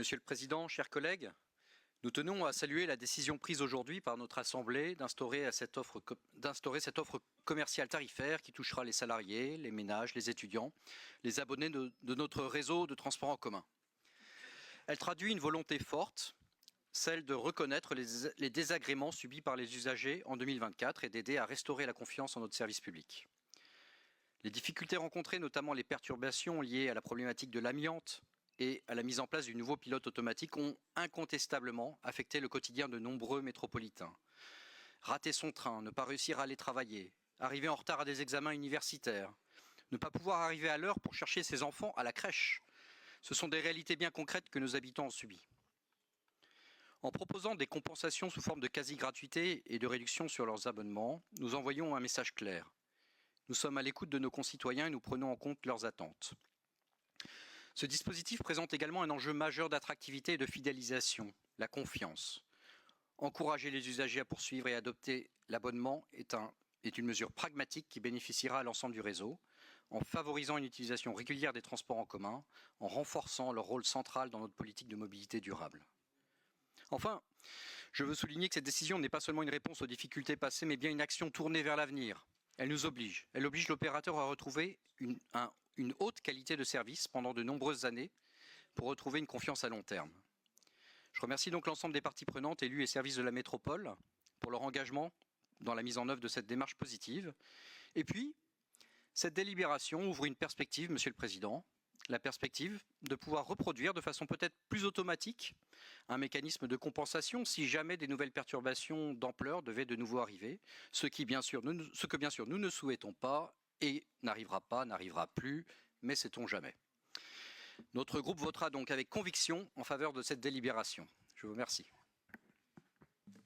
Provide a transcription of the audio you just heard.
Monsieur le Président, chers collègues, nous tenons à saluer la décision prise aujourd'hui par notre Assemblée d'instaurer cette offre commerciale tarifaire qui touchera les salariés, les ménages, les étudiants, les abonnés de notre réseau de transport en commun. Elle traduit une volonté forte, celle de reconnaître les désagréments subis par les usagers en 2024 et d'aider à restaurer la confiance en notre service public. Les difficultés rencontrées, notamment les perturbations liées à la problématique de l'amiante et à la mise en place du nouveau pilote automatique, ont incontestablement affecté le quotidien de nombreux métropolitains. Rater son train, ne pas réussir à aller travailler, arriver en retard à des examens universitaires, ne pas pouvoir arriver à l'heure pour chercher ses enfants à la crèche, ce sont des réalités bien concrètes que nos habitants ont subies. En proposant des compensations sous forme de quasi-gratuité et de réduction sur leurs abonnements, nous envoyons un message clair. Nous sommes à l'écoute de nos concitoyens et nous prenons en compte leurs attentes. Ce dispositif présente également un enjeu majeur d'attractivité et de fidélisation, la confiance. Encourager les usagers à poursuivre et adopter l'abonnement est une mesure pragmatique qui bénéficiera à l'ensemble du réseau, en favorisant une utilisation régulière des transports en commun, en renforçant leur rôle central dans notre politique de mobilité durable. Enfin, je veux souligner que cette décision n'est pas seulement une réponse aux difficultés passées, mais bien une action tournée vers l'avenir. Elle nous oblige. Elle oblige l'opérateur à retrouver une haute qualité de service pendant de nombreuses années pour retrouver une confiance à long terme. Je remercie donc l'ensemble des parties prenantes, élus et services de la métropole, pour leur engagement dans la mise en œuvre de cette démarche positive. Et puis, cette délibération ouvre une perspective, Monsieur le Président, la perspective de pouvoir reproduire de façon peut-être plus automatique un mécanisme de compensation si jamais des nouvelles perturbations d'ampleur devaient de nouveau arriver, ce que bien sûr nous ne souhaitons pas et n'arrivera plus, mais sait-on jamais. Notre groupe votera donc avec conviction en faveur de cette délibération. Je vous remercie.